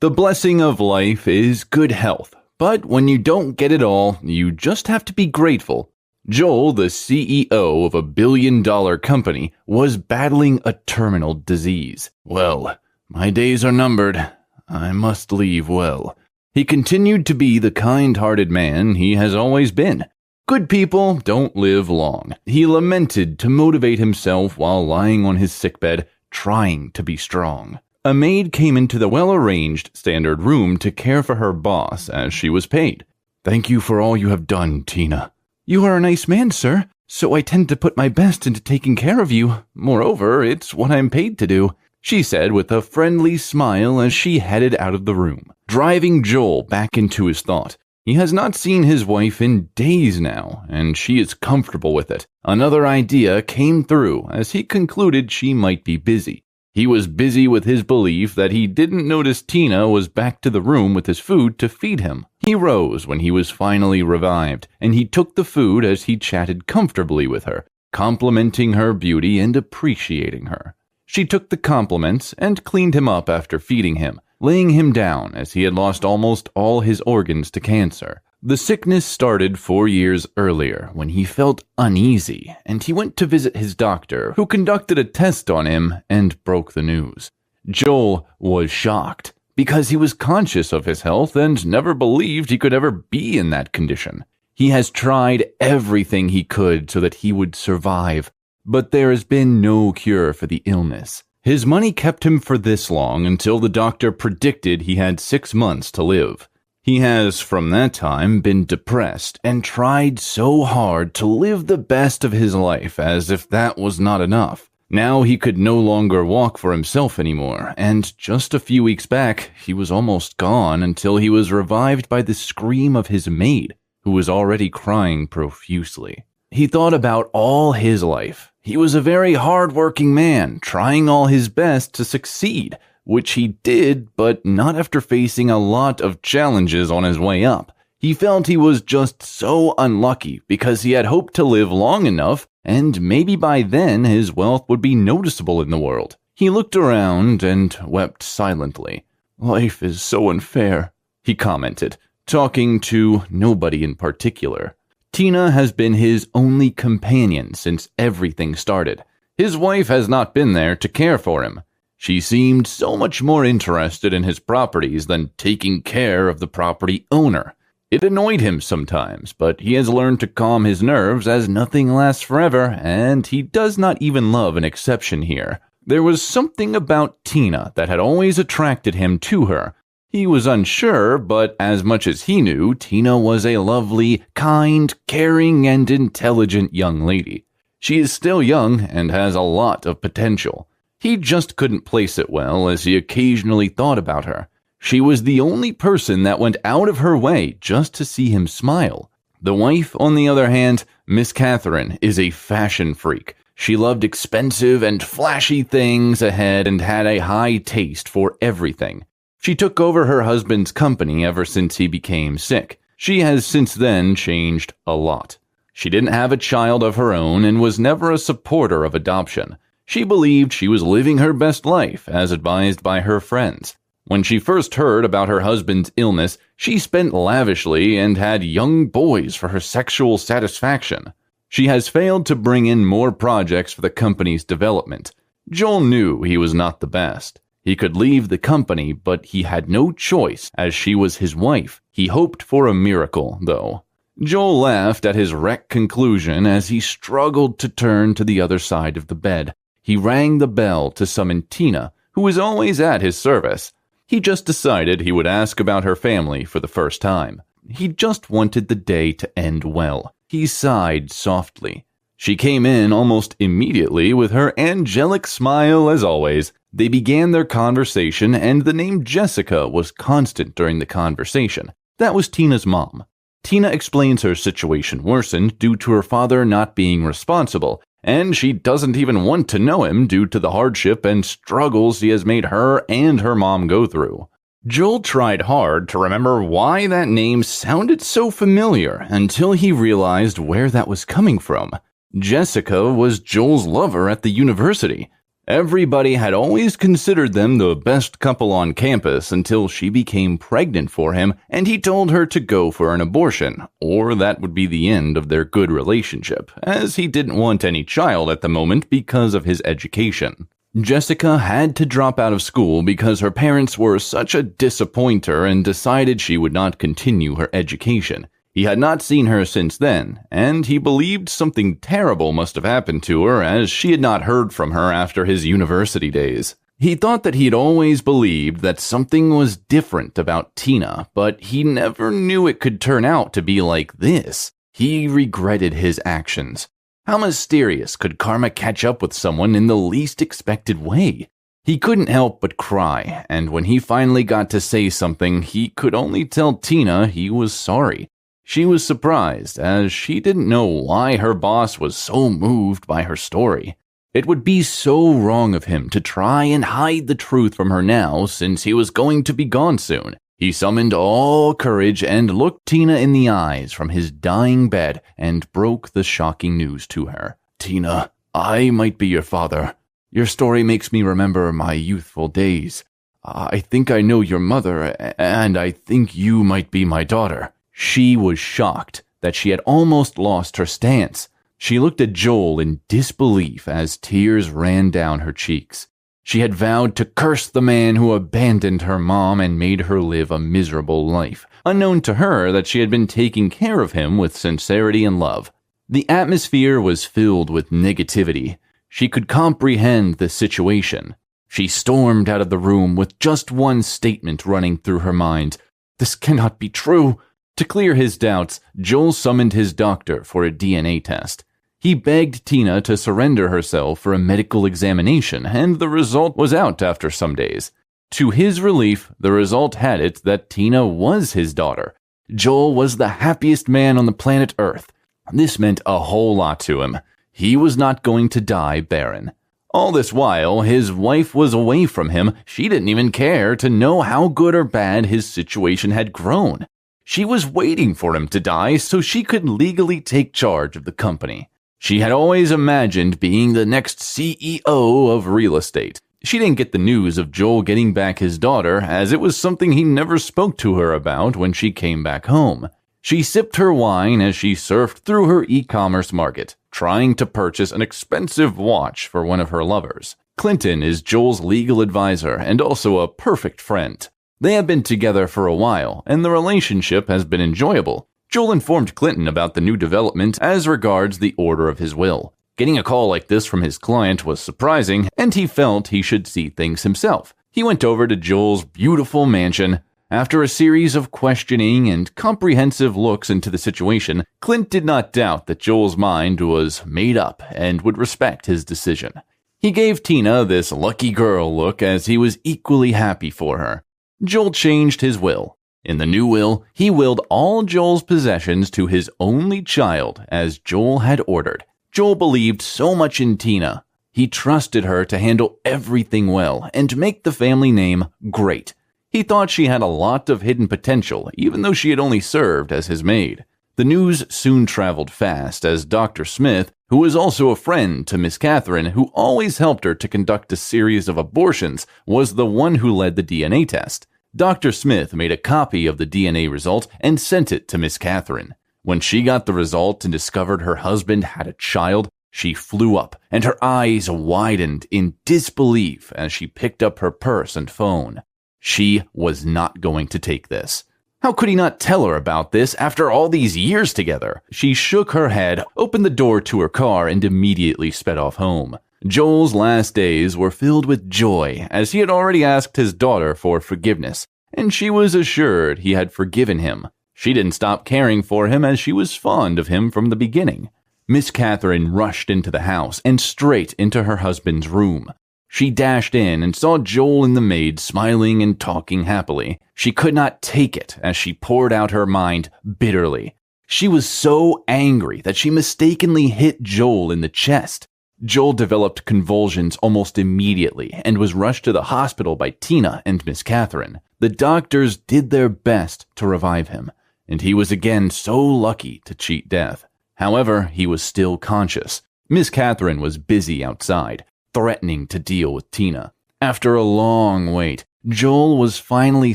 The blessing of life is good health, but when you don't get it all, you just have to be grateful. Joel, the CEO of a billion-dollar company, was battling a terminal disease. "Well, my days are numbered. I must leave well." He continued to be the kind-hearted man he has always been. Good people don't live long. He lamented to motivate himself while lying on his sickbed, trying to be strong. A maid came into the well-arranged standard room to care for her boss as she was paid. "Thank you for all you have done, Tina." "You are a nice man, sir, so I tend to put my best into taking care of you. Moreover, it's what I'm paid to do," she said with a friendly smile as she headed out of the room, driving Joel back into his thought. He has not seen his wife in days now, and she is comfortable with it. Another idea came through as he concluded she might be busy. He was busy with his belief that he didn't notice Tina was back to the room with his food to feed him. He rose when he was finally revived, and he took the food as he chatted comfortably with her, complimenting her beauty and appreciating her. She took the compliments and cleaned him up after feeding him, laying him down as he had lost almost all his organs to cancer. The sickness started 4 years earlier when he felt uneasy, and he went to visit his doctor, who conducted a test on him and broke the news. Joel was shocked because he was conscious of his health and never believed he could ever be in that condition. He has tried everything he could so that he would survive, but there has been no cure for the illness. His money kept him for this long until the doctor predicted he had 6 months to live. He has, from that time, been depressed and tried so hard to live the best of his life as if that was not enough. Now he could no longer walk for himself anymore, and just a few weeks back, he was almost gone until he was revived by the scream of his maid, who was already crying profusely. He thought about all his life. He was a very hard-working man, trying all his best to succeed, which he did, but not after facing a lot of challenges on his way up. He felt he was just so unlucky because he had hoped to live long enough, and maybe by then his wealth would be noticeable in the world. He looked around and wept silently. "Life is so unfair," he commented, talking to nobody in particular. Tina has been his only companion since everything started. His wife has not been there to care for him. She seemed so much more interested in his properties than taking care of the property owner. It annoyed him sometimes, but he has learned to calm his nerves as nothing lasts forever, and he does not even love an exception here. There was something about Tina that had always attracted him to her. He was unsure, but as much as he knew, Tina was a lovely, kind, caring, and intelligent young lady. She is still young and has a lot of potential. He just couldn't place it well as he occasionally thought about her. She was the only person that went out of her way just to see him smile. The wife, on the other hand, Miss Catherine, is a fashion freak. She loved expensive and flashy things ahead and had a high taste for everything. She took over her husband's company ever since he became sick. She has since then changed a lot. She didn't have a child of her own and was never a supporter of adoption. She believed she was living her best life, as advised by her friends. When she first heard about her husband's illness, she spent lavishly and had young boys for her sexual satisfaction. She has failed to bring in more projects for the company's development. Joel knew he was not the best. He could leave the company, but he had no choice, as she was his wife. He hoped for a miracle, though. Joel laughed at his wrecked conclusion as he struggled to turn to the other side of the bed. He rang the bell to summon Tina, who was always at his service. He just decided he would ask about her family for the first time. He just wanted the day to end well. He sighed softly. She came in almost immediately with her angelic smile as always. They began their conversation, and the name Jessica was constant during the conversation. That was Tina's mom. Tina explains her situation worsened due to her father not being responsible, and she doesn't even want to know him due to the hardship and struggles he has made her and her mom go through. Joel tried hard to remember why that name sounded so familiar until he realized where that was coming from. Jessica was Joel's lover at the university. Everybody had always considered them the best couple on campus until she became pregnant for him and he told her to go for an abortion, or that would be the end of their good relationship, as he didn't want any child at the moment because of his education. Jessica had to drop out of school because her parents were such a disappointer and decided she would not continue her education. He had not seen her since then, and he believed something terrible must have happened to her as she had not heard from her after his university days. He thought that he had always believed that something was different about Tina, but he never knew it could turn out to be like this. He regretted his actions. How mysterious could karma catch up with someone in the least expected way? He couldn't help but cry, and when he finally got to say something, he could only tell Tina he was sorry. She was surprised, as she didn't know why her boss was so moved by her story. It would be so wrong of him to try and hide the truth from her now, since he was going to be gone soon. He summoned all courage and looked Tina in the eyes from his dying bed and broke the shocking news to her. "Tina, I might be your father. Your story makes me remember my youthful days. I think I know your mother, and I think you might be my daughter." She was shocked that she had almost lost her stance. She looked at Joel in disbelief as tears ran down her cheeks. She had vowed to curse the man who abandoned her mom and made her live a miserable life, unknown to her that she had been taking care of him with sincerity and love. The atmosphere was filled with negativity. She could comprehend the situation. She stormed out of the room with just one statement running through her mind. "This cannot be true." To clear his doubts, Joel summoned his doctor for a DNA test. He begged Tina to surrender herself for a medical examination, and the result was out after some days. To his relief, the result had it that Tina was his daughter. Joel was the happiest man on the planet Earth. This meant a whole lot to him. He was not going to die barren. All this while, his wife was away from him. She didn't even care to know how good or bad his situation had grown. She was waiting for him to die so she could legally take charge of the company. She had always imagined being the next CEO of real estate. She didn't get the news of Joel getting back his daughter, as it was something he never spoke to her about when she came back home. She sipped her wine as she surfed through her e-commerce market, trying to purchase an expensive watch for one of her lovers. Clinton is Joel's legal advisor and also a perfect friend. They have been together for a while, and the relationship has been enjoyable. Joel informed Clinton about the new development as regards the order of his will. Getting a call like this from his client was surprising, and he felt he should see things himself. He went over to Joel's beautiful mansion. After a series of questioning and comprehensive looks into the situation, Clint did not doubt that Joel's mind was made up and would respect his decision. He gave Tina this lucky girl look as he was equally happy for her. Joel changed his will. In the new will, he willed all Joel's possessions to his only child, as Joel had ordered. Joel believed so much in Tina. He trusted her to handle everything well and make the family name great. He thought she had a lot of hidden potential, even though she had only served as his maid. The news soon traveled fast, as Dr. Smith, who was also a friend to Miss Catherine, who always helped her to conduct a series of abortions, was the one who led the DNA test. Dr. Smith made a copy of the DNA result and sent it to Miss Catherine. When she got the result and discovered her husband had a child, she flew up, and her eyes widened in disbelief as she picked up her purse and phone. She was not going to take this. How could he not tell her about this after all these years together? She shook her head, opened the door to her car, and immediately sped off home. Joel's last days were filled with joy, as he had already asked his daughter for forgiveness, and she was assured he had forgiven him. She didn't stop caring for him, as she was fond of him from the beginning. Miss Catherine rushed into the house and straight into her husband's room. She dashed in and saw Joel and the maid smiling and talking happily. She could not take it as she poured out her mind bitterly. She was so angry that she mistakenly hit Joel in the chest. Joel developed convulsions almost immediately and was rushed to the hospital by Tina and Miss Catherine. The doctors did their best to revive him, and he was again so lucky to cheat death. However, he was still conscious. Miss Catherine was busy outside. threatening to deal with Tina. After a long wait, Joel was finally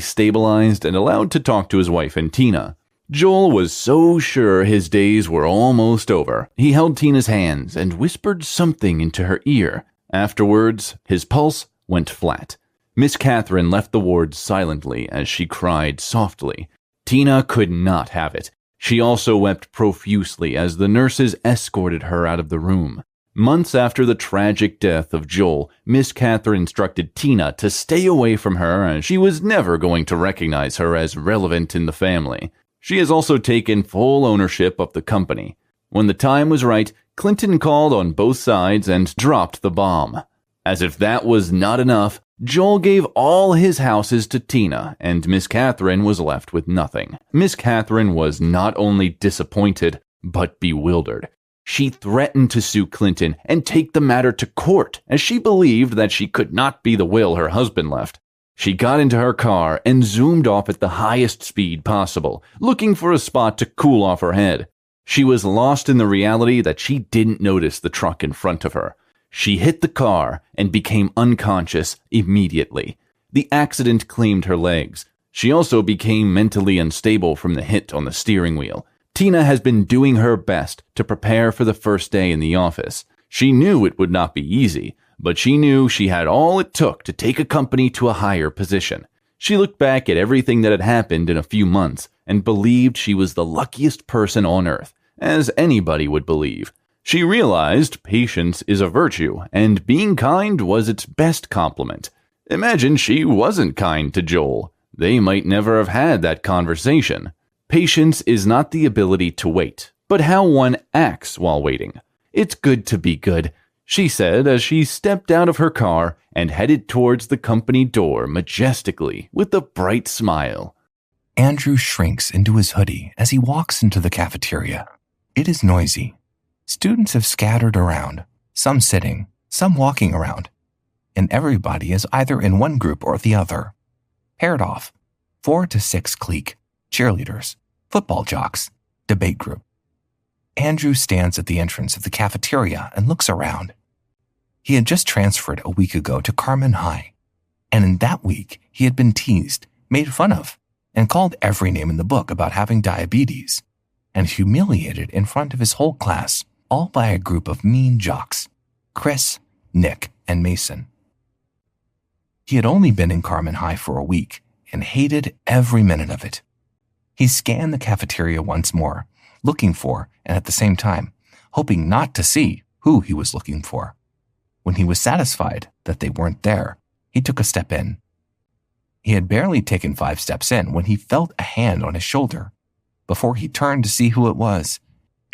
stabilized and allowed to talk to his wife and Tina. Joel was so sure his days were almost over. He held Tina's hands and whispered something into her ear. Afterwards, his pulse went flat. Miss Catherine left the ward silently as she cried softly. Tina could not have it. She also wept profusely as the nurses escorted her out of the room. Months after the tragic death of Joel, Miss Catherine instructed Tina to stay away from her as she was never going to recognize her as relevant in the family. She has also taken full ownership of the company. When the time was right, Clinton called on both sides and dropped the bomb. As if that was not enough, Joel gave all his houses to Tina, and Miss Catherine was left with nothing. Miss Catherine was not only disappointed, but bewildered. She threatened to sue Clinton and take the matter to court, as she believed that she could not be the will her husband left. She got into her car and zoomed off at the highest speed possible, looking for a spot to cool off her head. She was lost in the reality that she didn't notice the truck in front of her. She hit the car and became unconscious immediately. The accident claimed her legs. She also became mentally unstable from the hit on the steering wheel. Tina has been doing her best to prepare for the first day in the office. She knew it would not be easy, but she knew she had all it took to take a company to a higher position. She looked back at everything that had happened in a few months and believed she was the luckiest person on earth, as anybody would believe. She realized patience is a virtue, and being kind was its best compliment. Imagine she wasn't kind to Joel. They might never have had that conversation. Patience is not the ability to wait, but how one acts while waiting. It's good to be good, she said as she stepped out of her car and headed towards the company door majestically with a bright smile. Andrew shrinks into his hoodie as he walks into the cafeteria. It is noisy. Students have scattered around, some sitting, some walking around, and everybody is either in one group or the other. Paired off, 4 to 6 clique, cheerleaders, football jocks, debate group. Andrew stands at the entrance of the cafeteria and looks around. He had just transferred a week ago to Carmen High, and in that week he had been teased, made fun of, and called every name in the book about having diabetes, and humiliated in front of his whole class, all by a group of mean jocks, Chris, Nick, and Mason. He had only been in Carmen High for a week and hated every minute of it. He scanned the cafeteria once more, looking for, and at the same time, hoping not to see who he was looking for. When he was satisfied that they weren't there, he took a step in. He had barely taken 5 steps in when he felt a hand on his shoulder. Before he turned to see who it was,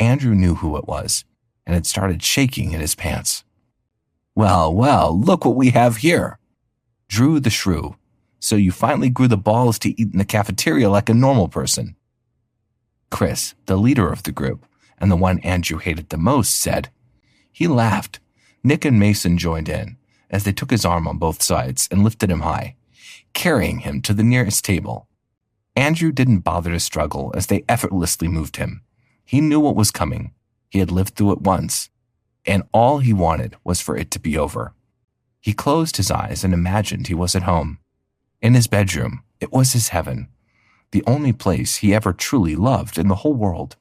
Andrew knew who it was, and had started shaking in his pants. Well, look what we have here. Drew the Shrew. So you finally grew the balls to eat in the cafeteria like a normal person. Chris, the leader of the group, and the one Andrew hated the most, said. He laughed. Nick and Mason joined in, as they took his arm on both sides and lifted him high, carrying him to the nearest table. Andrew didn't bother to struggle as they effortlessly moved him. He knew what was coming. He had lived through it once, and all he wanted was for it to be over. He closed his eyes and imagined he was at home. In his bedroom, it was his heaven, the only place he ever truly loved in the whole world.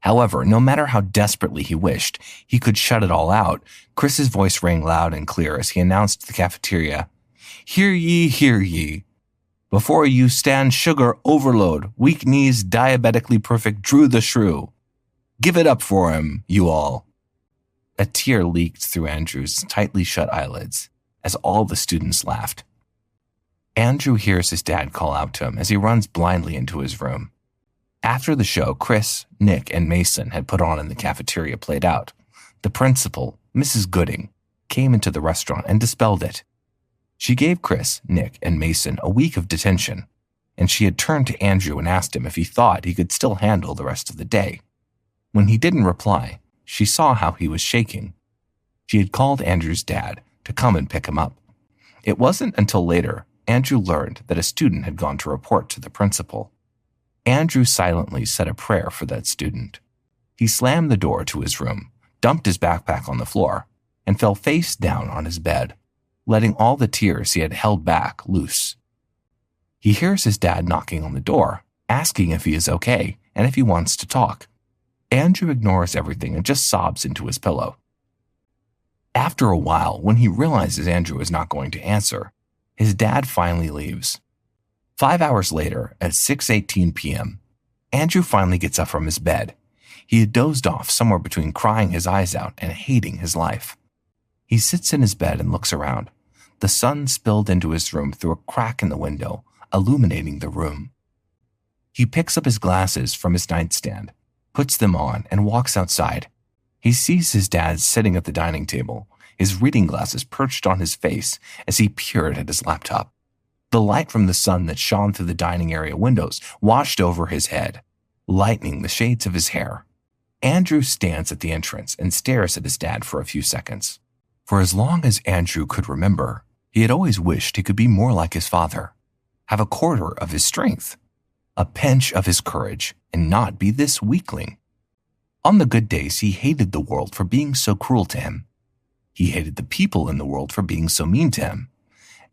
However, no matter how desperately he wished he could shut it all out, Chris's voice rang loud and clear as he announced to the cafeteria, "Hear ye, hear ye. Before you stand sugar overload, weak knees, diabetically perfect Drew the Shrew. Give it up for him, you all." A tear leaked through Andrew's tightly shut eyelids as all the students laughed. Andrew hears his dad call out to him as he runs blindly into his room. After the show Chris, Nick, and Mason had put on in the cafeteria played out, the principal, Mrs. Gooding, came into the restaurant and dispelled it. She gave Chris, Nick, and Mason a week of detention, and she had turned to Andrew and asked him if he thought he could still handle the rest of the day. When he didn't reply, she saw how he was shaking. She had called Andrew's dad to come and pick him up. It wasn't until later Andrew learned that a student had gone to report to the principal. Andrew silently said a prayer for that student. He slammed the door to his room, dumped his backpack on the floor, and fell face down on his bed, letting all the tears he had held back loose. He hears his dad knocking on the door, asking if he is okay and if he wants to talk. Andrew ignores everything and just sobs into his pillow. After a while, when he realizes Andrew is not going to answer, his dad finally leaves. 5 hours later, at 6:18 p.m., Andrew finally gets up from his bed. He had dozed off somewhere between crying his eyes out and hating his life. He sits in his bed and looks around. The sun spilled into his room through a crack in the window, illuminating the room. He picks up his glasses from his nightstand, puts them on, and walks outside. He sees his dad sitting at the dining table, his reading glasses perched on his face as he peered at his laptop. The light from the sun that shone through the dining area windows washed over his head, lightening the shades of his hair. Andrew stands at the entrance and stares at his dad for a few seconds. For as long as Andrew could remember, he had always wished he could be more like his father, have a quarter of his strength, a pinch of his courage, and not be this weakling. On the good days, he hated the world for being so cruel to him. He hated the people in the world for being so mean to him.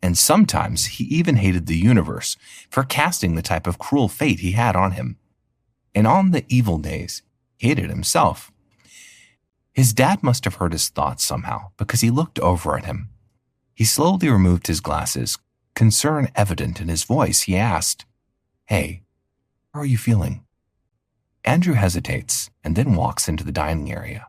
And sometimes he even hated the universe for casting the type of cruel fate he had on him. And on the evil days, he hated himself. His dad must have heard his thoughts somehow because he looked over at him. He slowly removed his glasses. Concern evident in his voice, he asked, "Hey, how are you feeling?" Andrew hesitates and then walks into the dining area.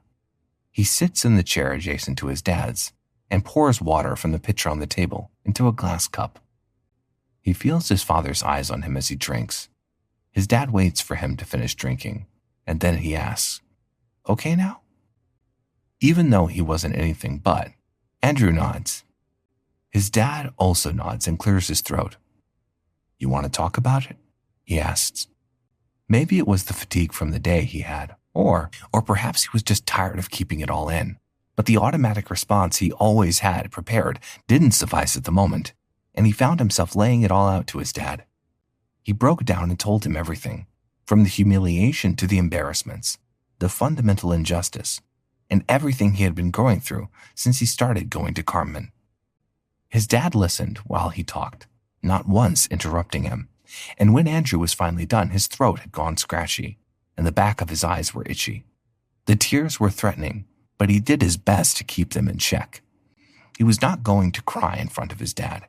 He sits in the chair adjacent to his dad's and pours water from the pitcher on the table into a glass cup. He feels his father's eyes on him as he drinks. His dad waits for him to finish drinking, and then he asks, "Okay now?" Even though he wasn't anything but, Andrew nods. His dad also nods and clears his throat. "You want to talk about it?" he asks. Maybe it was the fatigue from the day he had, or perhaps he was just tired of keeping it all in. But the automatic response he always had prepared didn't suffice at the moment, and he found himself laying it all out to his dad. He broke down and told him everything, from the humiliation to the embarrassments, the fundamental injustice, and everything he had been going through since he started going to Carmen. His dad listened while he talked, not once interrupting him, and when Andrew was finally done, his throat had gone scratchy, and the back of his eyes were itchy. The tears were threatening, but he did his best to keep them in check. He was not going to cry in front of his dad.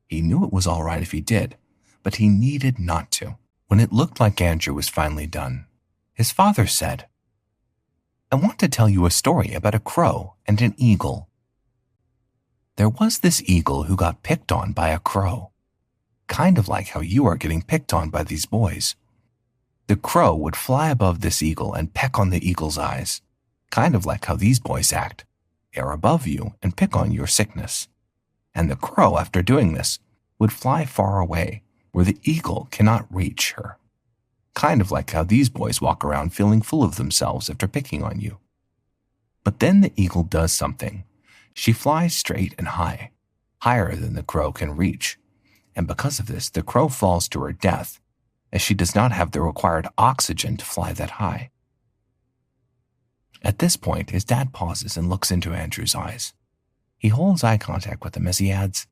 He knew it was all right if he did, but he needed not to. When it looked like Andrew was finally done, his father said, "I want to tell you a story about a crow and an eagle. There was this eagle who got picked on by a crow, kind of like how you are getting picked on by these boys. The crow would fly above this eagle and peck on the eagle's eyes, kind of like how these boys act, air above you and pick on your sickness. And the crow, after doing this, would fly far away where the eagle cannot reach her, kind of like how these boys walk around feeling full of themselves after picking on you. But then the eagle does something. She flies straight and high, higher than the crow can reach, and because of this, the crow falls to her death, as she does not have the required oxygen to fly that high." At this point, his dad pauses and looks into Andrew's eyes. He holds eye contact with him as he adds,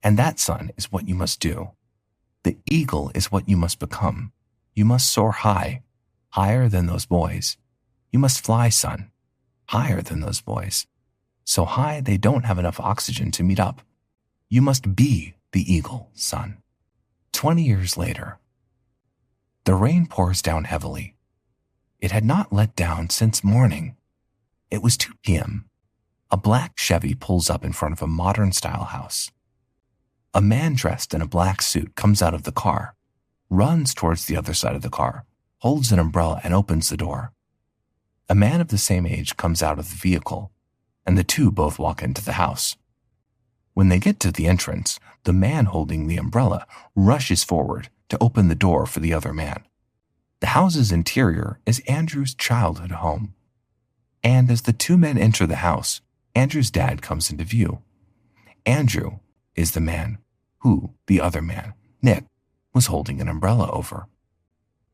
"And that, son, is what you must do. The eagle is what you must become. You must soar high, higher than those boys. You must fly, son, higher than those boys. So high they don't have enough oxygen to meet up. You must be the eagle, son." 20 years later, the rain pours down heavily. It had not let down since morning. It was 2 p.m. A black Chevy pulls up in front of a modern-style house. A man dressed in a black suit comes out of the car, runs towards the other side of the car, holds an umbrella, and opens the door. A man of the same age comes out of the vehicle, and the two both walk into the house. When they get to the entrance, the man holding the umbrella rushes forward to open the door for the other man. The house's interior is Andrew's childhood home. And as the two men enter the house, Andrew's dad comes into view. Andrew is the man who the other man, Nick, was holding an umbrella over.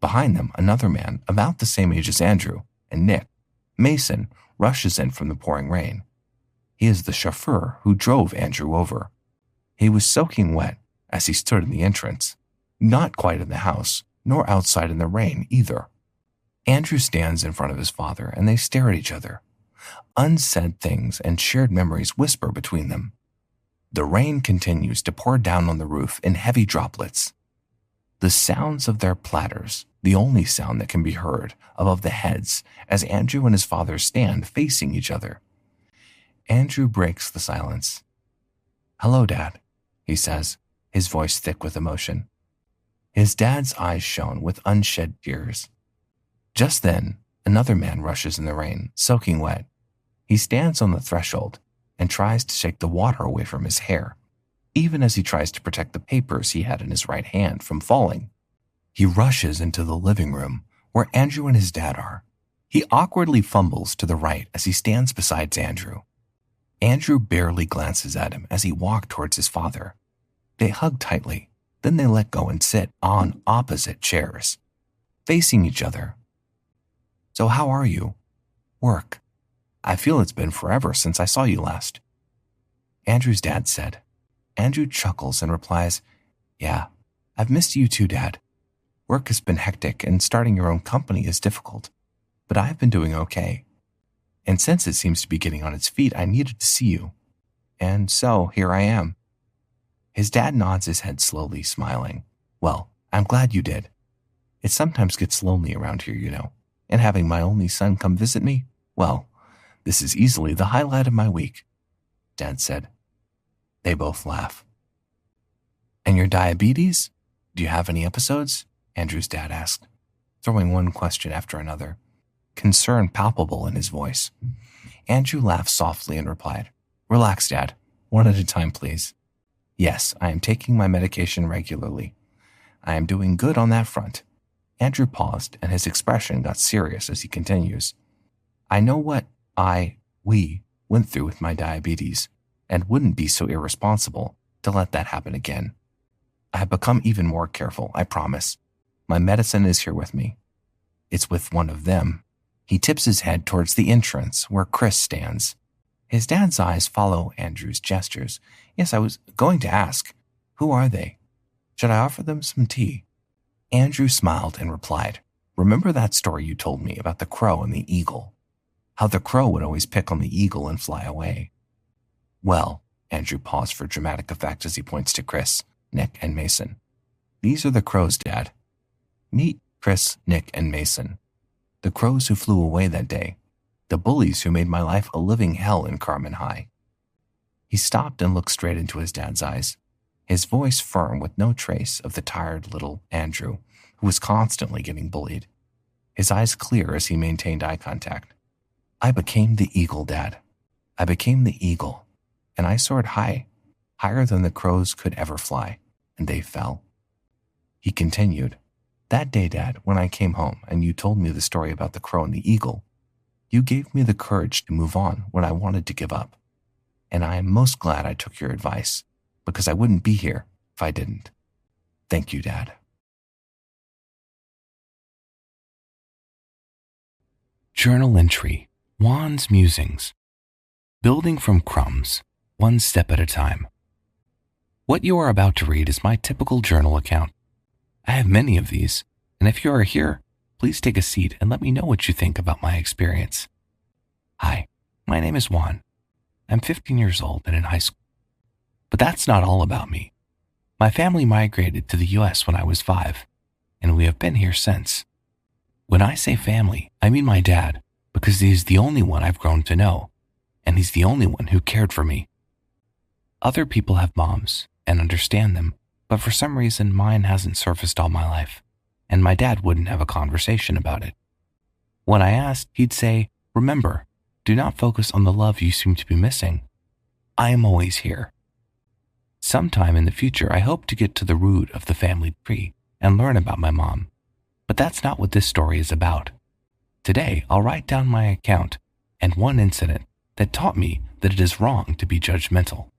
Behind them, another man about the same age as Andrew and Nick, Mason, rushes in from the pouring rain. He is the chauffeur who drove Andrew over. He was soaking wet as he stood in the entrance, not quite in the house, nor outside in the rain either. Andrew stands in front of his father, and they stare at each other. Unsaid things and shared memories whisper between them. The rain continues to pour down on the roof in heavy droplets. The sounds of their platters, the only sound that can be heard above the heads as Andrew and his father stand facing each other. Andrew breaks the silence. "Hello, Dad," he says, his voice thick with emotion. His dad's eyes shone with unshed tears. Just then, another man rushes in the rain, soaking wet. He stands on the threshold and tries to shake the water away from his hair, even as he tries to protect the papers he had in his right hand from falling. He rushes into the living room where Andrew and his dad are. He awkwardly fumbles to the right as he stands beside Andrew. Andrew barely glances at him as he walks towards his father. They hug tightly, then they let go and sit on opposite chairs, facing each other. "So how are you?" "Work. I feel it's been forever since I saw you last," Andrew's dad said. Andrew chuckles and replies, "Yeah, I've missed you too, Dad. Work has been hectic and starting your own company is difficult, but I've been doing okay. And since it seems to be getting on its feet, I needed to see you. And so here I am." His dad nods his head slowly, smiling. "Well, I'm glad you did. It sometimes gets lonely around here, you know, and having my only son come visit me, well, this is easily the highlight of my week," Dad said. They both laugh. "And your diabetes? Do you have any episodes?" Andrew's dad asked, throwing one question after another, concern palpable in his voice. Andrew laughed softly and replied, "Relax, Dad. One at a time, please. Yes, I am taking my medication regularly. I am doing good on that front." Andrew paused, and his expression got serious as he continues. "I know what we went through with my diabetes, and wouldn't be so irresponsible to let that happen again. I have become even more careful, I promise. My medicine is here with me. It's with one of them." He tips his head towards the entrance where Chris stands. His dad's eyes follow Andrew's gestures. "Yes, I was going to ask, who are they? Should I offer them some tea?" Andrew smiled and replied, "Remember that story you told me about the crow and the eagle? How the crow would always pick on the eagle and fly away?" "Well," Andrew paused for dramatic effect as he points to Chris, Nick, and Mason. "These are the crows, Dad. Meet Chris, Nick, and Mason. The crows who flew away that day. The bullies who made my life a living hell in Carmen High." He stopped and looked straight into his dad's eyes, his voice firm with no trace of the tired little Andrew, who was constantly getting bullied. His eyes clear as he maintained eye contact. "I became the eagle, Dad. I became the eagle, and I soared high, higher than the crows could ever fly, and they fell." He continued, "That day, Dad, when I came home and you told me the story about the crow and the eagle, you gave me the courage to move on when I wanted to give up. And I am most glad I took your advice, because I wouldn't be here if I didn't. Thank you, Dad." Journal entry, Juan's musings. Building from crumbs, one step at a time. What you are about to read is my typical journal account. I have many of these, and if you are here, please take a seat and let me know what you think about my experience. Hi, my name is Juan. I'm 15 years old and in high school. But that's not all about me. My family migrated to the US when I was 5, and we have been here since. When I say family, I mean my dad, because he is the only one I've grown to know, and he's the only one who cared for me. Other people have moms and understand them, but for some reason mine hasn't surfaced all my life, and my dad wouldn't have a conversation about it. When I asked, he'd say, "Remember, do not focus on the love you seem to be missing. I am always here." Sometime in the future, I hope to get to the root of the family tree and learn about my mom, but that's not what this story is about. Today, I'll write down my account and one incident that taught me that it is wrong to be judgmental.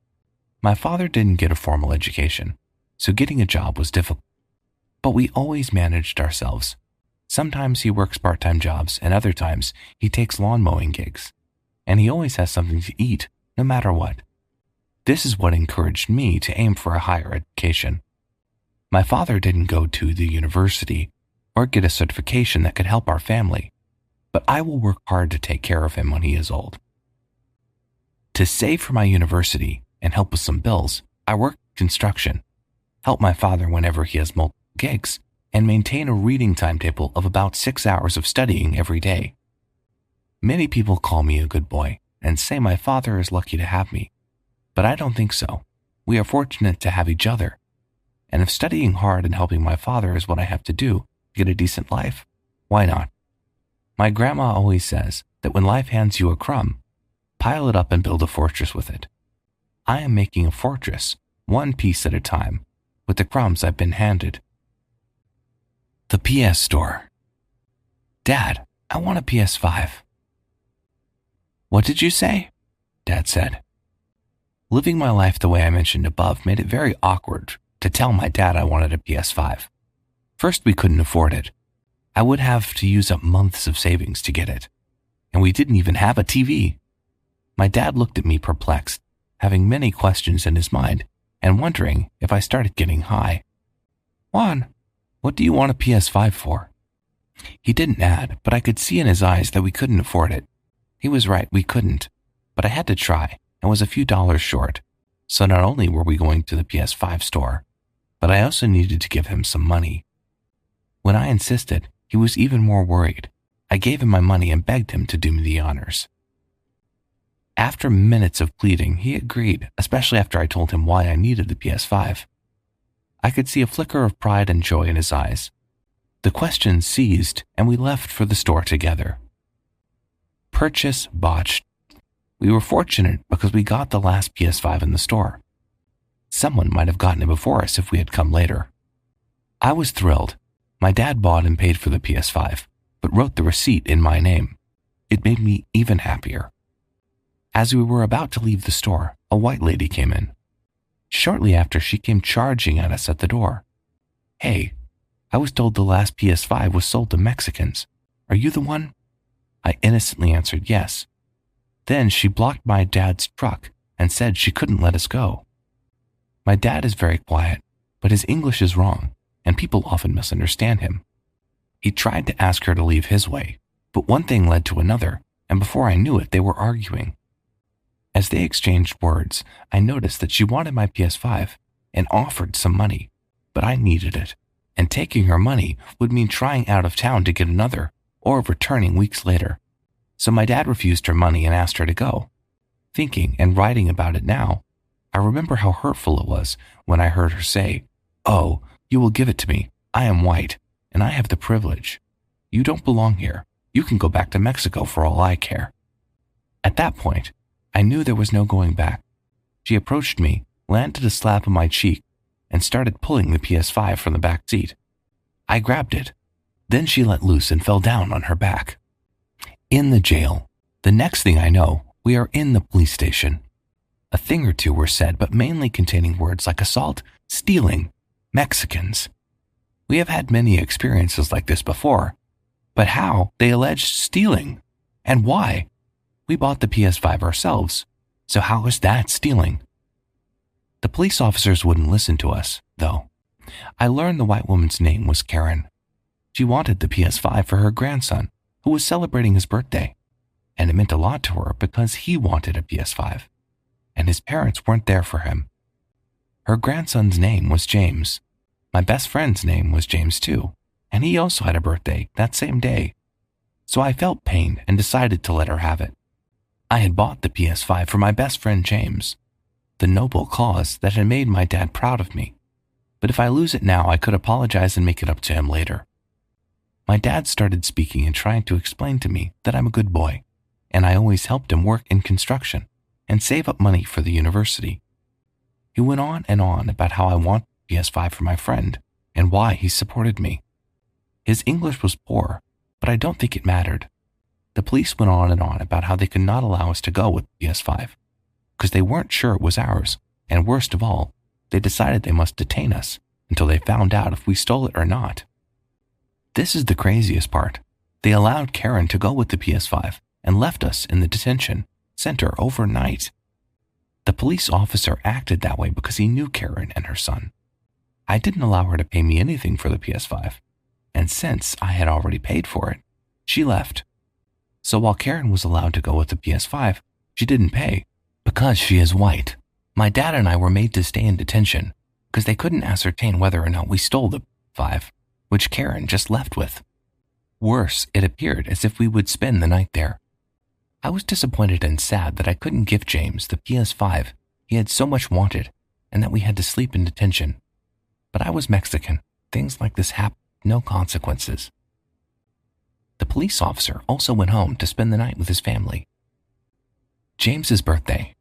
My father didn't get a formal education, so getting a job was difficult. But we always managed ourselves. Sometimes he works part-time jobs, and other times he takes lawn mowing gigs. And he always has something to eat no matter what. This is what encouraged me to aim for a higher education. My father didn't go to the university or get a certification that could help our family, but I will work hard to take care of him when he is old. To save for my university and help with some bills, I work construction, help my father whenever he has multiple gigs, and maintain a reading timetable of about 6 hours of studying every day. Many people call me a good boy and say my father is lucky to have me, but I don't think so. We are fortunate to have each other, and if studying hard and helping my father is what I have to do to get a decent life, why not? My grandma always says that when life hands you a crumb, pile it up and build a fortress with it. I am making a fortress, one piece at a time, with the crumbs I've been handed. The PS store. Dad, I want a PS5. What did you say? Dad said. Living my life the way I mentioned above made it very awkward to tell my dad I wanted a PS5. First, we couldn't afford it. I would have to use up months of savings to get it. And we didn't even have a TV. My dad looked at me perplexed, having many questions in his mind and wondering if I started getting high. Juan, what do you want a PS5 for? He didn't add, but I could see in his eyes that we couldn't afford it. He was right, we couldn't, but I had to try and was a few dollars short. So not only were we going to the PS5 store, but I also needed to give him some money. When I insisted, he was even more worried. I gave him my money and begged him to do me the honors. After minutes of pleading, he agreed, especially after I told him why I needed the PS5. I could see a flicker of pride and joy in his eyes. The questions ceased, and we left for the store together. Purchase botched. We were fortunate because we got the last PS5 in the store. Someone might have gotten it before us if we had come later. I was thrilled. My dad bought and paid for the PS5, but wrote the receipt in my name. It made me even happier. As we were about to leave the store, a white lady came in. Shortly after, she came charging at us at the door. Hey, I was told the last PS5 was sold to Mexicans. Are you the one? I innocently answered yes. Then she blocked my dad's truck and said she couldn't let us go. My dad is very quiet, but his English is wrong, and people often misunderstand him. He tried to ask her to leave his way, but one thing led to another, and before I knew it, they were arguing. As they exchanged words, I noticed that she wanted my PS5 and offered some money, but I needed it, and taking her money would mean trying out of town to get another or returning weeks later. So my dad refused her money and asked her to go. Thinking and writing about it now, I remember how hurtful it was when I heard her say, "Oh, you will give it to me. I am white, and I have the privilege. You don't belong here. You can go back to Mexico for all I care." At that point, I knew there was no going back. She approached me, landed a slap on my cheek, and started pulling the PS5 from the back seat. I grabbed it. Then she let loose and fell down on her back. In the jail. The next thing I know, we are in the police station. A thing or two were said, but mainly containing words like assault, stealing, Mexicans. We have had many experiences like this before, but how? They alleged stealing. And why? We bought the PS5 ourselves, so how is that stealing? The police officers wouldn't listen to us, though. I learned the white woman's name was Karen. She wanted the PS5 for her grandson, who was celebrating his birthday, and it meant a lot to her because he wanted a PS5, and his parents weren't there for him. Her grandson's name was James. My best friend's name was James too, and he also had a birthday that same day. So I felt pain and decided to let her have it. I had bought the PS5 for my best friend James, the noble cause that had made my dad proud of me. But if I lose it now, I could apologize and make it up to him later. My dad started speaking and trying to explain to me that I'm a good boy, and I always helped him work in construction and save up money for the university. He went on and on about how I want PS5 for my friend and why he supported me. His English was poor, but I don't think it mattered. The police went on and on about how they could not allow us to go with PS5 because they weren't sure it was ours, and worst of all, they decided they must detain us until they found out if we stole it or not. This is the craziest part. They allowed Karen to go with the PS5 and left us in the detention center overnight. The police officer acted that way because he knew Karen and her son. I didn't allow her to pay me anything for the PS5, and since I had already paid for it, she left. So while Karen was allowed to go with the PS5, she didn't pay because she is white. My dad and I were made to stay in detention because they couldn't ascertain whether or not we stole the PS5, which Karen just left with. Worse, it appeared as if we would spend the night there. I was disappointed and sad that I couldn't give James the PS5 he had so much wanted and that we had to sleep in detention. But I was Mexican. Things like this happened, no consequences. The police officer also went home to spend the night with his family. James's birthday.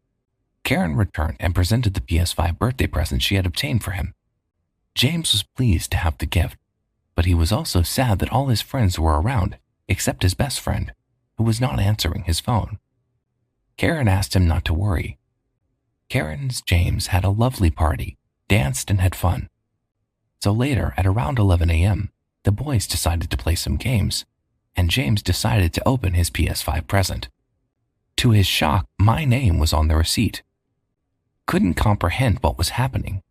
Karen returned and presented the PS5 birthday present she had obtained for him. James was pleased to have the gift, but he was also sad that all his friends were around except his best friend, who was not answering his phone. Karen asked him not to worry. Karen's James had a lovely party, danced and had fun. So later, at around 11 a.m., the boys decided to play some games, and James decided to open his PS5 present. To his shock, my name was on the receipt. Couldn't comprehend what was happening,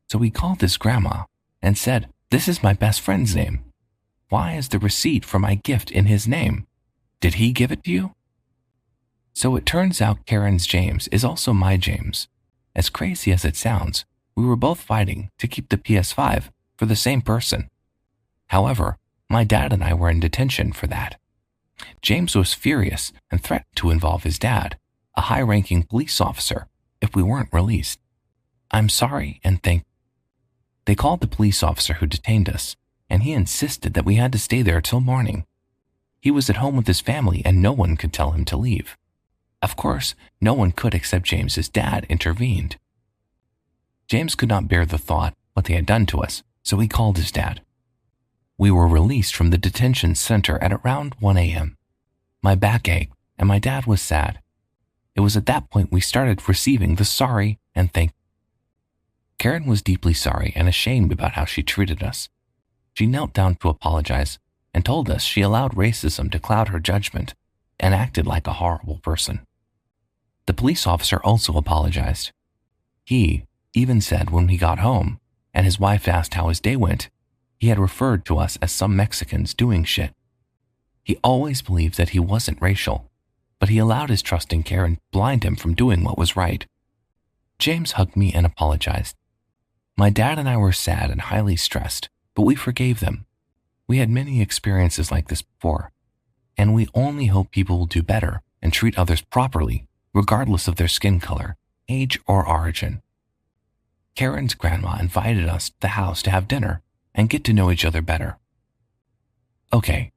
so he called his grandma and said, "This is my best friend's name. Why is the receipt for my gift in his name? Did he give it to you?" So it turns out Karen's James is also my James. As crazy as it sounds, we were both fighting to keep the PS5 for the same person. However, my dad and I were in detention for that. James was furious and threatened to involve his dad, a high-ranking police officer, if we weren't released. I'm sorry and thank you. They called the police officer who detained us, and he insisted that we had to stay there till morning. He was at home with his family and no one could tell him to leave. Of course, no one could except James's dad intervened. James could not bear the thought what they had done to us, so he called his dad. We were released from the detention center at around 1 a.m. My back ached and my dad was sad. It was at that point we started receiving the sorry and thank you. Karen was deeply sorry and ashamed about how she treated us. She knelt down to apologize and told us she allowed racism to cloud her judgment and acted like a horrible person. The police officer also apologized. He even said when he got home and his wife asked how his day went, he had referred to us as some Mexicans doing shit. He always believed that he wasn't racial, but he allowed his trust in Karen to blind him from doing what was right. James hugged me and apologized. My dad and I were sad and highly stressed, but we forgave them. We had many experiences like this before, and we only hope people will do better and treat others properly, regardless of their skin color, age, or origin. Karen's grandma invited us to the house to have dinner and get to know each other better. Okay,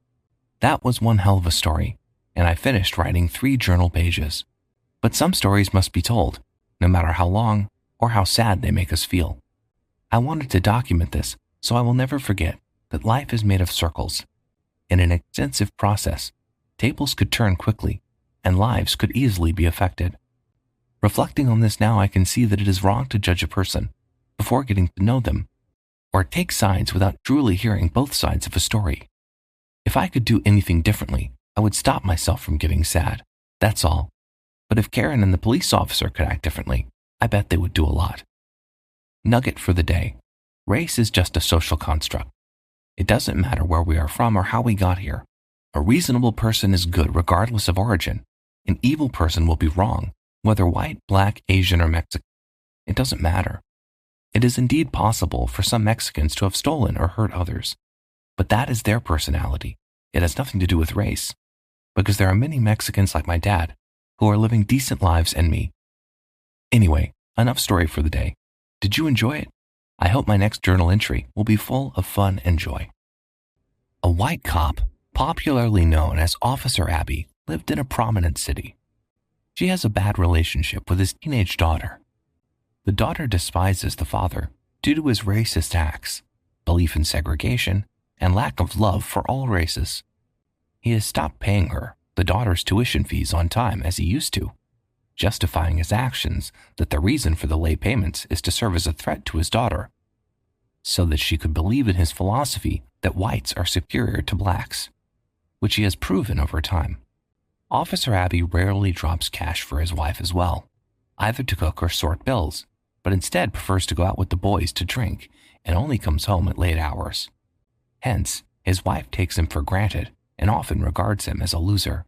that was one hell of a story, and I finished writing 3 journal pages. But some stories must be told, no matter how long or how sad they make us feel. I wanted to document this so I will never forget that life is made of circles. In an extensive process, tables could turn quickly, and lives could easily be affected. Reflecting on this now, I can see that it is wrong to judge a person before getting to know them, or take sides without truly hearing both sides of a story. If I could do anything differently, I would stop myself from getting sad. That's all. But if Karen and the police officer could act differently, I bet they would do a lot. Nugget for the day. Race is just a social construct. It doesn't matter where we are from or how we got here. A reasonable person is good regardless of origin. An evil person will be wrong, whether white, black, Asian, or Mexican. It doesn't matter. It is indeed possible for some Mexicans to have stolen or hurt others, but that is their personality. It has nothing to do with race, because there are many Mexicans like my dad who are living decent lives and me. Anyway, enough story for the day. Did you enjoy it? I hope my next journal entry will be full of fun and joy. A white cop, popularly known as Officer Abby, lived in a prominent city. She has a bad relationship with his teenage daughter. The daughter despises the father due to his racist acts, belief in segregation, and lack of love for all races. He has stopped paying her, the daughter's tuition fees on time as he used to, justifying his actions that the reason for the late payments is to serve as a threat to his daughter, so that she could believe in his philosophy that whites are superior to blacks, which he has proven over time. Officer Abby rarely drops cash for his wife as well. either to cook or sort bills, but instead prefers to go out with the boys to drink and only comes home at late hours. Hence, his wife takes him for granted and often regards him as a loser.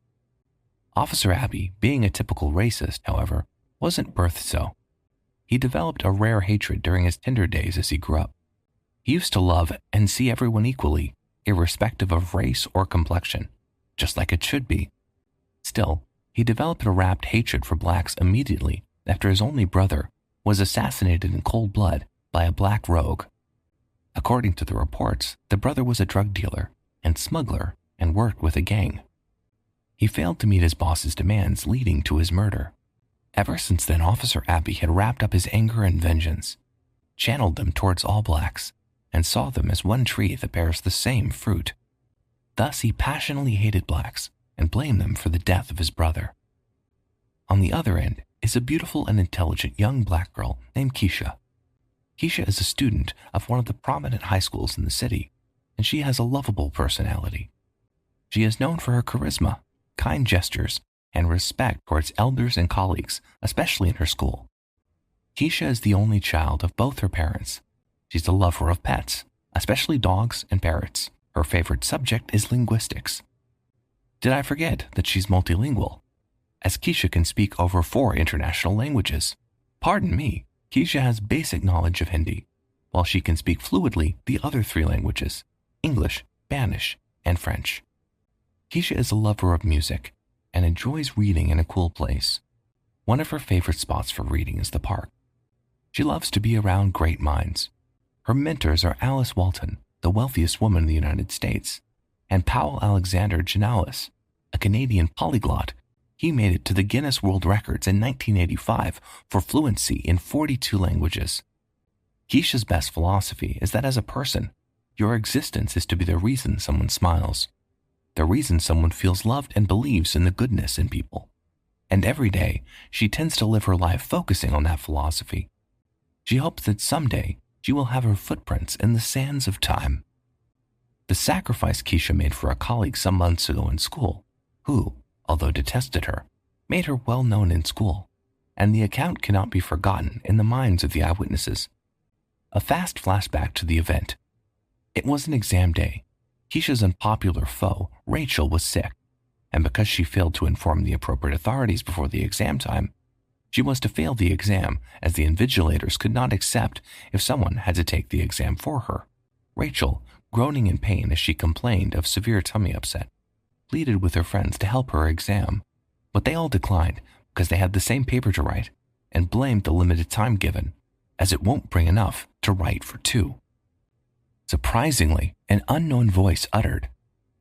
Officer Abbey, being a typical racist, however, wasn't birthed so. He developed a rare hatred during his tender days as he grew up. He used to love and see everyone equally, irrespective of race or complexion, just like it should be. Still, he developed a rapt hatred for blacks immediately after his only brother was assassinated in cold blood by a black rogue. According to the reports, the brother was a drug dealer and smuggler and worked with a gang. He failed to meet his boss's demands, leading to his murder. Ever since then, Officer Abbey had wrapped up his anger and vengeance, channeled them towards all blacks, and saw them as one tree that bears the same fruit. Thus, he passionately hated blacks and blamed them for the death of his brother. On the other end is a beautiful and intelligent young black girl named Keisha. Keisha is a student of one of the prominent high schools in the city, and she has a lovable personality. She is known for her charisma, kind gestures, and respect towards elders and colleagues, especially in her school. Keisha is the only child of both her parents. She's a lover of pets, especially dogs and parrots. Her favorite subject is linguistics. Did I forget that she's multilingual, as Keisha can speak over 4 international languages? Pardon me, Keisha has basic knowledge of Hindi, while she can speak fluently the other 3 languages, English, Spanish, and French. Keisha is a lover of music and enjoys reading in a cool place. One of her favorite spots for reading is the park. She loves to be around great minds. Her mentors are Alice Walton, the wealthiest woman in the United States, and Powell Alexander Janalis, a Canadian polyglot. He made it to the Guinness World Records in 1985 for fluency in 42 languages. Keisha's best philosophy is that as a person, your existence is to be the reason someone smiles, the reason someone feels loved and believes in the goodness in people. And every day, she tends to live her life focusing on that philosophy. She hopes that someday she will have her footprints in the sands of time. The sacrifice Keisha made for a colleague some months ago in school, who, although detested her, made her well known in school, and the account cannot be forgotten in the minds of the eyewitnesses. A fast flashback to the event. It was an exam day. Keisha's unpopular foe, Rachel, was sick, and because she failed to inform the appropriate authorities before the exam time, she was to fail the exam as the invigilators could not accept if someone had to take the exam for her. Rachel, groaning in pain as she complained of severe tummy upset, pleaded with her friends to help her exam, but they all declined because they had the same paper to write and blamed the limited time given, as it won't bring enough to write for 2. Surprisingly, an unknown voice uttered,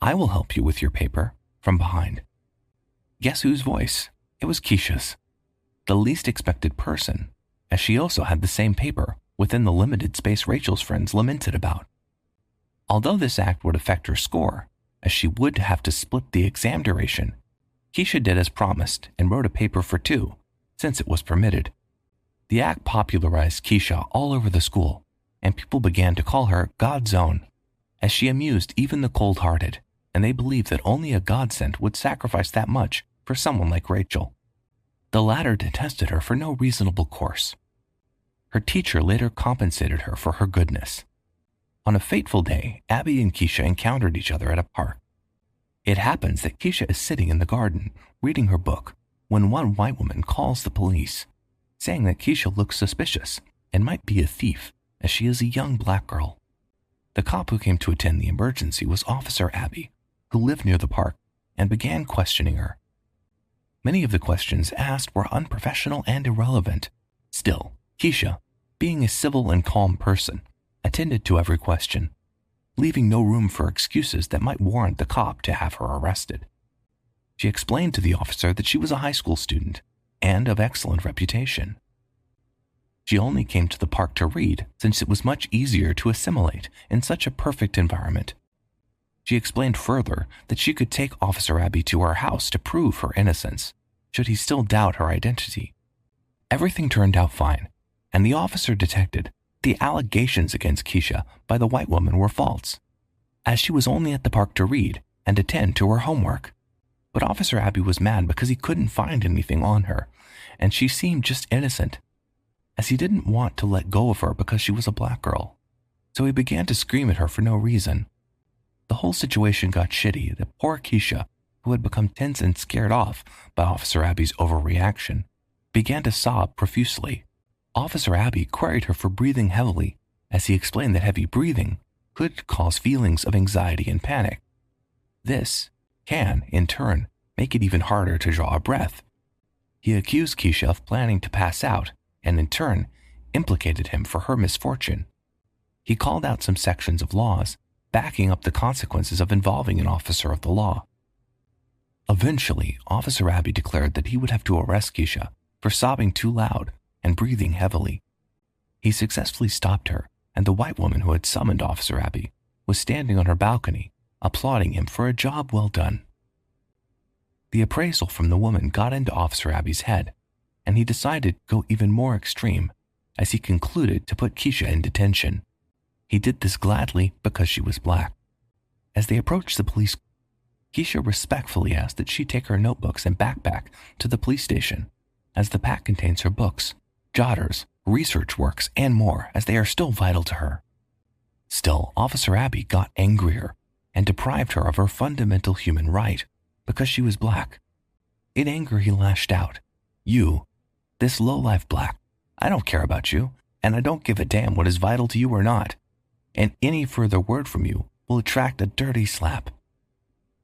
"I will help you with your paper," from behind. Guess whose voice? It was Keisha's. The least expected person, as she also had the same paper within the limited space Rachel's friends lamented about. Although this act would affect her score, as she would have to split the exam duration, Keisha did as promised and wrote a paper for 2, since it was permitted. The act popularized Keisha all over the school, and people began to call her God's Own, as she amused even the cold-hearted, and they believed that only a godsend would sacrifice that much for someone like Rachel. The latter detested her for no reasonable course. Her teacher later compensated her for her goodness. On a fateful day, Abby and Keisha encountered each other at a park. It happens that Keisha is sitting in the garden, reading her book, when one white woman calls the police, saying that Keisha looks suspicious and might be a thief, as she is a young black girl. The cop who came to attend the emergency was Officer Abbey, who lived near the park, and began questioning her. Many of the questions asked were unprofessional and irrelevant. Still, Keisha, being a civil and calm person, attended to every question, leaving no room for excuses that might warrant the cop to have her arrested. She explained to the officer that she was a high school student and of excellent reputation. She only came to the park to read since it was much easier to assimilate in such a perfect environment. She explained further that she could take Officer Abbey to her house to prove her innocence, should he still doubt her identity. Everything turned out fine, and the officer detected the allegations against Keisha by the white woman were false, as she was only at the park to read and attend to her homework. But Officer Abby was mad because he couldn't find anything on her, and she seemed just innocent, as he didn't want to let go of her because she was a black girl. So he began to scream at her for no reason. The whole situation got shitty that poor Keisha, who had become tense and scared off by Officer Abby's overreaction, began to sob profusely. Officer Abby queried her for breathing heavily, as he explained that heavy breathing could cause feelings of anxiety and panic. This can, in turn, make it even harder to draw a breath. He accused Keisha of planning to pass out and, in turn, implicated him for her misfortune. He called out some sections of laws, backing up the consequences of involving an officer of the law. Eventually, Officer Abby declared that he would have to arrest Keisha for sobbing too loud and breathing heavily. He successfully stopped her, and the white woman who had summoned Officer Abby was standing on her balcony, applauding him for a job well done. The appraisal from the woman got into Officer Abby's head, and he decided to go even more extreme, as he concluded to put Keisha in detention. He did this gladly because she was black. As they approached the police, Keisha respectfully asked that she take her notebooks and backpack to the police station, as the pack contains her books, jotters, research works, and more, as they are still vital to her. Still, Officer Abby got angrier and deprived her of her fundamental human right because she was black. In anger, he lashed out, "You, this low-life black, I don't care about you, and I don't give a damn what is vital to you or not, and any further word from you will attract a dirty slap."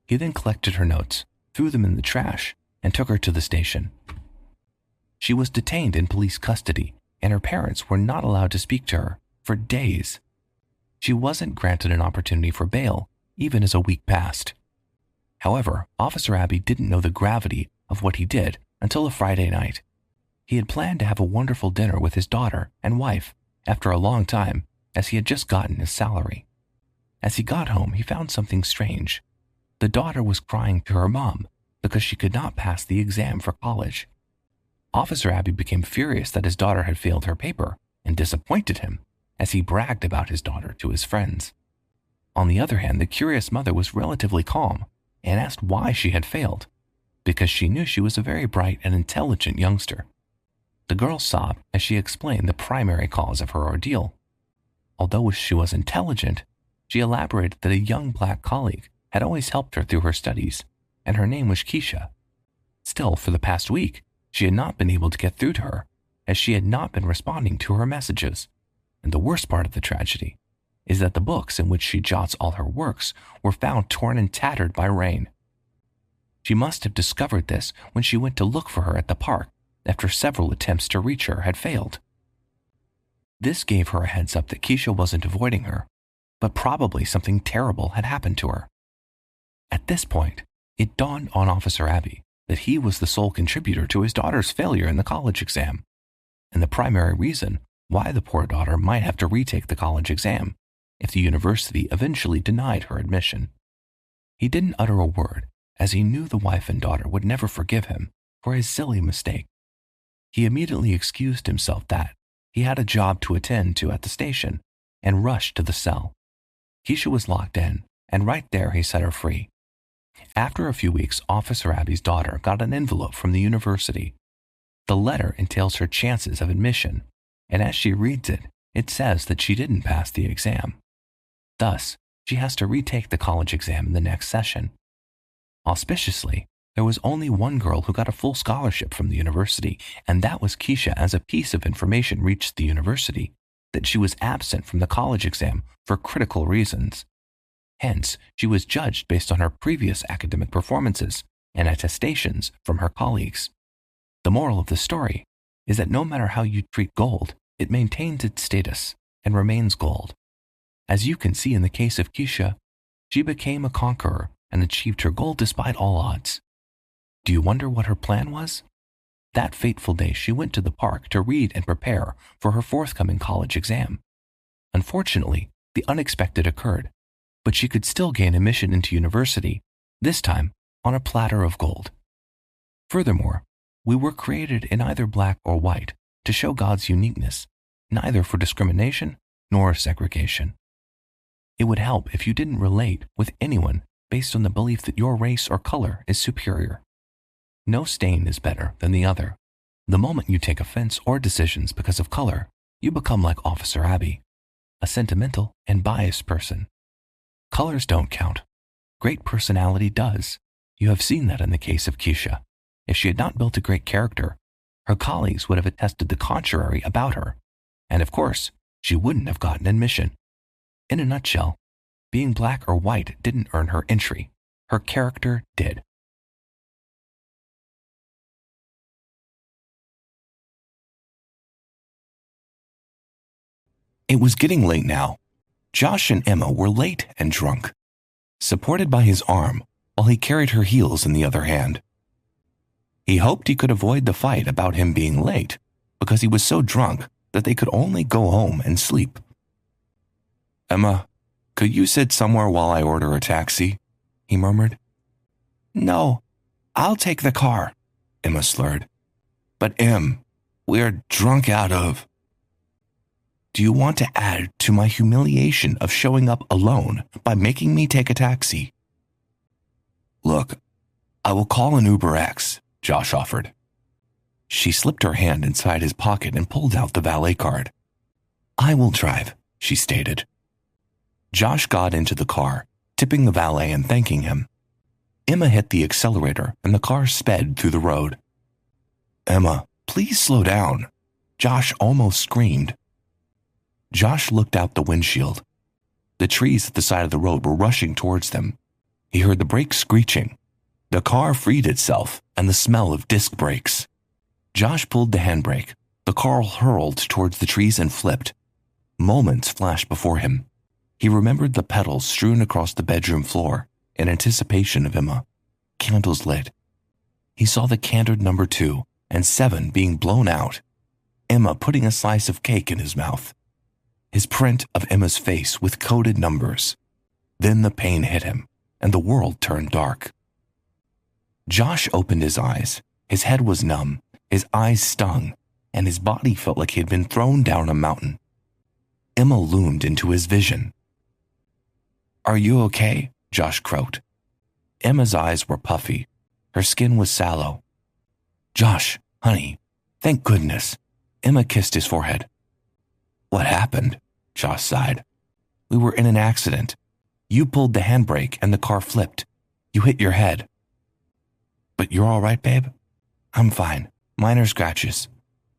He then collected her notes, threw them in the trash, and took her to the station. She was detained in police custody, and her parents were not allowed to speak to her for days. She wasn't granted an opportunity for bail, even as a week passed. However, Officer Abby didn't know the gravity of what he did until a Friday night. He had planned to have a wonderful dinner with his daughter and wife after a long time, as he had just gotten his salary. As he got home, he found something strange. The daughter was crying to her mom because she could not pass the exam for college. Officer Abby became furious that his daughter had failed her paper and disappointed him, as he bragged about his daughter to his friends. On the other hand, the curious mother was relatively calm and asked why she had failed, because she knew she was a very bright and intelligent youngster. The girl sobbed as she explained the primary cause of her ordeal. Although she was intelligent, she elaborated that a young black colleague had always helped her through her studies, and her name was Keisha. Still, for the past week, she had not been able to get through to her, as she had not been responding to her messages. And the worst part of the tragedy is that the books in which she jots all her works were found torn and tattered by rain. She must have discovered this when she went to look for her at the park after several attempts to reach her had failed. This gave her a heads up that Keisha wasn't avoiding her, but probably something terrible had happened to her. At this point, it dawned on Officer Abby that he was the sole contributor to his daughter's failure in the college exam, and the primary reason why the poor daughter might have to retake the college exam if the university eventually denied her admission. He didn't utter a word, as he knew the wife and daughter would never forgive him for his silly mistake. He immediately excused himself that he had a job to attend to at the station and rushed to the cell. Keisha was locked in, and right there he set her free. After a few weeks, Officer Abby's daughter got an envelope from the university. The letter entails her chances of admission, and as she reads it, it says that she didn't pass the exam. Thus, she has to retake the college exam in the next session. Auspiciously, there was only one girl who got a full scholarship from the university, and that was Keisha, as a piece of information reached the university that she was absent from the college exam for critical reasons. Hence, she was judged based on her previous academic performances and attestations from her colleagues. The moral of the story is that no matter how you treat gold, it maintains its status and remains gold. As you can see in the case of Keisha, she became a conqueror and achieved her goal despite all odds. Do you wonder what her plan was? That fateful day, she went to the park to read and prepare for her forthcoming college exam. Unfortunately, the unexpected occurred, but she could still gain admission into university, this time on a platter of gold. Furthermore, we were created in either black or white to show God's uniqueness, neither for discrimination nor segregation. It would help if you didn't relate with anyone based on the belief that your race or color is superior. No stain is better than the other. The moment you take offense or decisions because of color, you become like Officer Abby, a sentimental and biased person. Colors don't count. Great personality does. You have seen that in the case of Keisha. If she had not built a great character, her colleagues would have attested the contrary about her. And of course, she wouldn't have gotten admission. In a nutshell, being black or white didn't earn her entry. Her character did. It was getting late now. Josh and Emma were late and drunk, supported by his arm while he carried her heels in the other hand. He hoped he could avoid the fight about him being late because he was so drunk that they could only go home and sleep. "Emma, could you sit somewhere while I order a taxi?" he murmured. "No, I'll take the car," Emma slurred. "But Em, we're drunk out of..." "Do you want to add to my humiliation of showing up alone by making me take a taxi?" "Look, I will call an Uber X," Josh offered. She slipped her hand inside his pocket and pulled out the valet card. "I will drive," she stated. Josh got into the car, tipping the valet and thanking him. Emma hit the accelerator and the car sped through the road. "Emma, please slow down," Josh almost screamed. Josh looked out the windshield. The trees at the side of the road were rushing towards them. He heard the brakes screeching. The car freed itself and the smell of disc brakes. Josh pulled the handbrake. The car hurled towards the trees and flipped. Moments flashed before him. He remembered the petals strewn across the bedroom floor in anticipation of Emma. Candles lit. He saw the candid number 2 and 7 being blown out. Emma putting a slice of cake in his mouth. His print of Emma's face with coded numbers. Then the pain hit him, and the world turned dark. Josh opened his eyes. His head was numb, his eyes stung, and his body felt like he had been thrown down a mountain. Emma loomed into his vision. "Are you okay?" Josh croaked. Emma's eyes were puffy. Her skin was sallow. "Josh, honey, thank goodness." Emma kissed his forehead. "What happened?" Josh sighed. "We were in an accident. You pulled the handbrake and the car flipped. You hit your head." "But you're all right, babe?" "I'm fine. Minor scratches."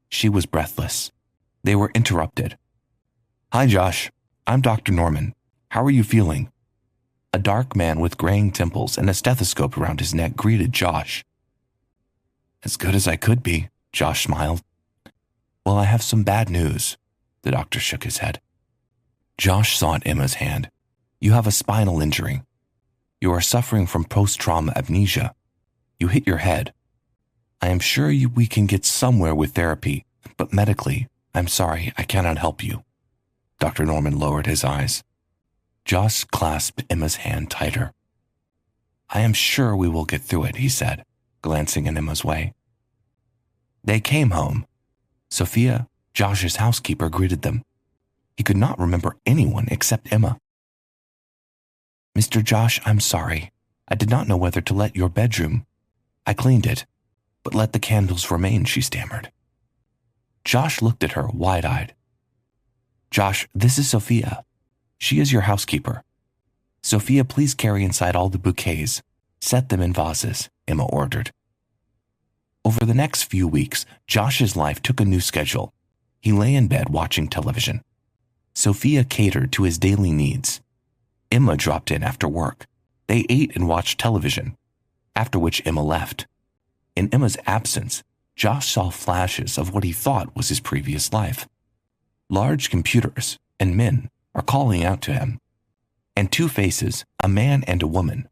She was breathless. They were interrupted. "Hi, Josh. I'm Dr. Norman. How are you feeling?" A dark man with graying temples and a stethoscope around his neck greeted Josh. "As good as I could be," Josh smiled. "Well, I have some bad news." The doctor shook his head. Josh sought Emma's hand. "You have a spinal injury. You are suffering from post-trauma amnesia. You hit your head. I am sure we can get somewhere with therapy, but medically, I'm sorry, I cannot help you." Dr. Norman lowered his eyes. Josh clasped Emma's hand tighter. "I am sure we will get through it," he said, glancing in Emma's way. They came home. Sophia, Josh's housekeeper, greeted them. He could not remember anyone except Emma. "Mr. Josh, I'm sorry. I did not know whether to let your bedroom. I cleaned it, but let the candles remain," she stammered. Josh looked at her wide-eyed. "Josh, this is Sophia. She is your housekeeper. Sophia, please carry inside all the bouquets. Set them in vases," Emma ordered. Over the next few weeks, Josh's life took a new schedule. He lay in bed watching television. Sophia catered to his daily needs. Emma dropped in after work. They ate and watched television, after which Emma left. In Emma's absence, Josh saw flashes of what he thought was his previous life. Large computers and men are calling out to him. And 2 faces, a man and a woman.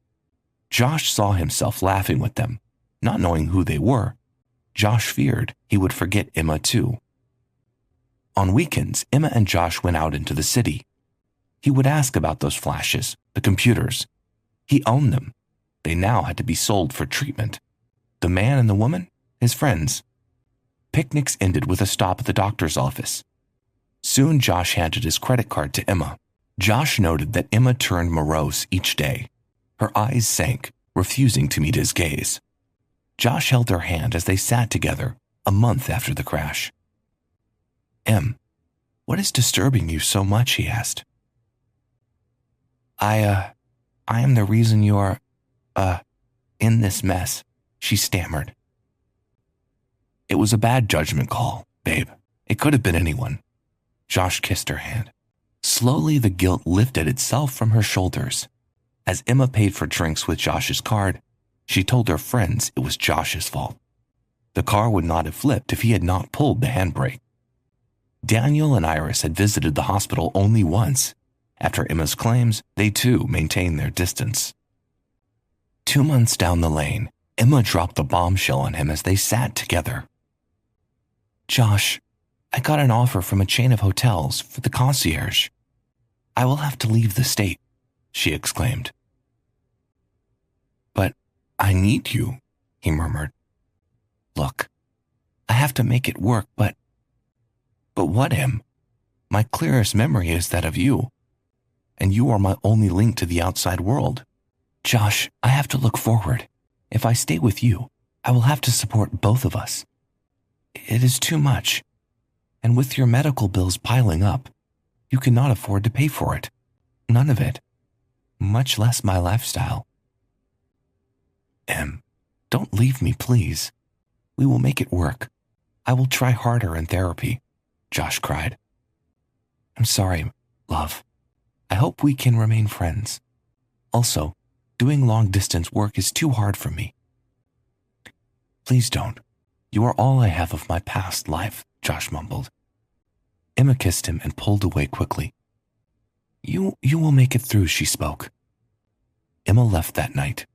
Josh saw himself laughing with them, not knowing who they were. Josh feared he would forget Emma too. On weekends, Emma and Josh went out into the city. He would ask about those flashes, the computers. He owned them. They now had to be sold for treatment. The man and the woman, his friends. Picnics ended with a stop at the doctor's office. Soon Josh handed his credit card to Emma. Josh noted that Emma turned morose each day. Her eyes sank, refusing to meet his gaze. Josh held her hand as they sat together a month after the crash. "Em, what is disturbing you so much?" he asked. I am the reason you're, in this mess," she stammered. "It was a bad judgment call, babe. It could have been anyone." Josh kissed her hand. Slowly, the guilt lifted itself from her shoulders. As Emma paid for drinks with Josh's card, she told her friends it was Josh's fault. The car would not have flipped if he had not pulled the handbrake. Daniel and Iris had visited the hospital only once. After Emma's claims, they too maintained their distance. 2 months down the lane, Emma dropped the bombshell on him as they sat together. "Josh, I got an offer from a chain of hotels for the concierge. I will have to leave the state," she exclaimed. "But I need you," he murmured. "Look, I have to make it work, but what, Em? My clearest memory is that of you, and you are my only link to the outside world. Josh, I have to look forward. If I stay with you, I will have to support both of us. It is too much, and with your medical bills piling up, you cannot afford to pay for it. None of it, much less my lifestyle. Em, don't leave me, please. We will make it work. I will try harder in therapy," Josh cried. "I'm sorry, love. I hope we can remain friends. Also, doing long-distance work is too hard for me." "Please don't. You are all I have of my past life," Josh mumbled. Emma kissed him and pulled away quickly. You will make it through," she spoke. Emma left that night.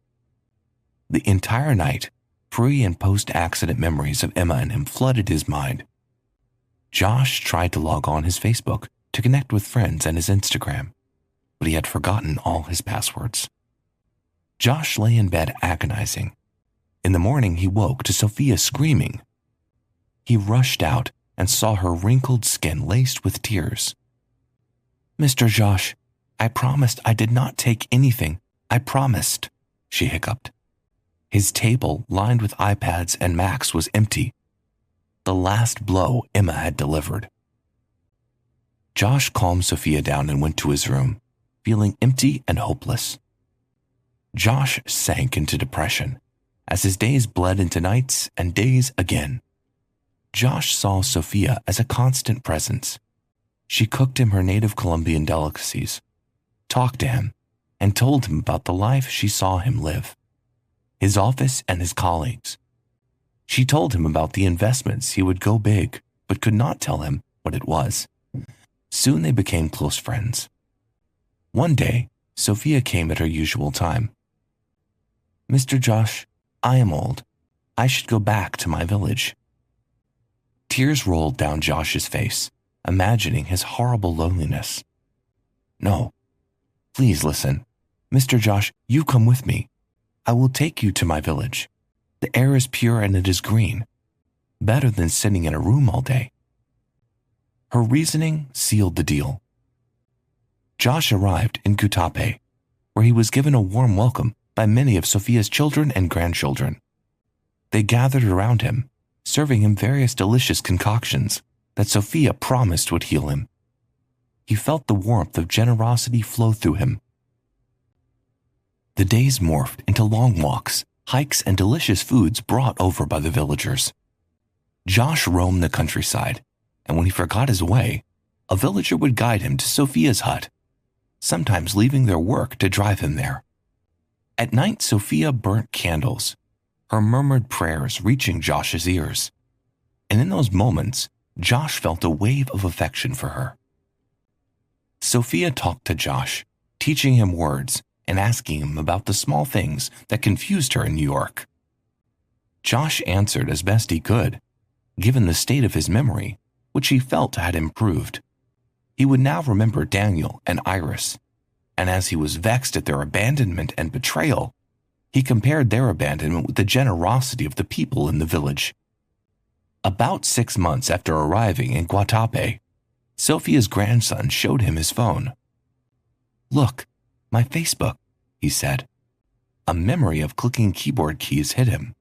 The entire night, pre- and post-accident memories of Emma and him flooded his mind. Josh tried to log on his Facebook to connect with friends and his Instagram, but he had forgotten all his passwords. Josh lay in bed agonizing. In the morning, he woke to Sophia screaming. He rushed out and saw her wrinkled skin laced with tears. "Mr. Josh, I promised I did not take anything. I promised," she hiccuped. His table, lined with iPads and Macs, was empty. The last blow Emma had delivered. Josh calmed Sophia down and went to his room, feeling empty and hopeless. Josh sank into depression as his days bled into nights and days again. Josh saw Sophia as a constant presence. She cooked him her native Colombian delicacies, talked to him, and told him about the life she saw him live, his office and his colleagues. She told him about the investments he would go big, but could not tell him what it was. Soon they became close friends. One day, Sophia came at her usual time. "Mr. Josh, I am old. I should go back to my village." Tears rolled down Josh's face, imagining his horrible loneliness. "No, please listen. Mr. Josh, you come with me. I will take you to my village. The air is pure and it is green. Better than sitting in a room all day." Her reasoning sealed the deal. Josh arrived in Kutape, where he was given a warm welcome by many of Sophia's children and grandchildren. They gathered around him, serving him various delicious concoctions that Sophia promised would heal him. He felt the warmth of generosity flow through him. The days morphed into long walks, hikes, and delicious foods brought over by the villagers. Josh roamed the countryside, and when he forgot his way, a villager would guide him to Sophia's hut, sometimes leaving their work to drive him there. At night, Sophia burnt candles, her murmured prayers reaching Josh's ears. And in those moments, Josh felt a wave of affection for her. Sophia talked to Josh, teaching him words and asking him about the small things that confused her in New York. Josh answered as best he could, given the state of his memory, which he felt had improved. He would now remember Daniel and Iris, and as he was vexed at their abandonment and betrayal, he compared their abandonment with the generosity of the people in the village. About 6 months after arriving in Guatape, Sophia's grandson showed him his phone. "Look, my Facebook," he said. A memory of clicking keyboard keys hit him.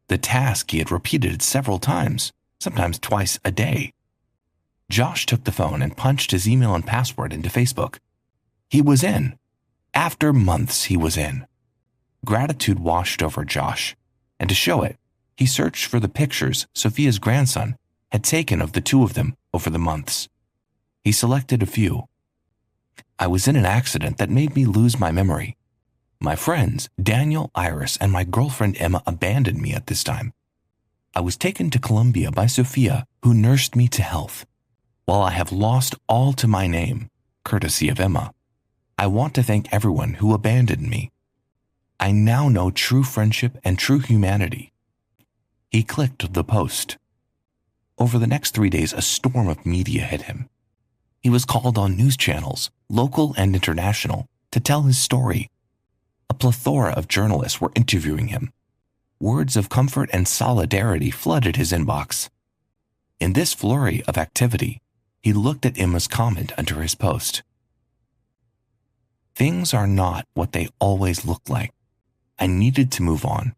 The task he had repeated several times, sometimes twice a day. Josh took the phone and punched his email and password into Facebook. He was in. After months, he was in. Gratitude washed over Josh, and to show it, he searched for the pictures Sophia's grandson had taken of the two of them over the months. He selected a few. I was in an accident that made me lose my memory. My friends, Daniel, Iris, and my girlfriend Emma abandoned me at this time. I was taken to Colombia by Sophia, who nursed me to health. While I have lost all to my name, courtesy of Emma, I want to thank everyone who abandoned me. I now know true friendship and true humanity. He clicked the post. Over the next 3 days, a storm of media hit him. He was called on news channels, local and international, to tell his story. A plethora of journalists were interviewing him. Words of comfort and solidarity flooded his inbox. In this flurry of activity, he looked at Emma's comment under his post. Things are not what they always look like. I needed to move on.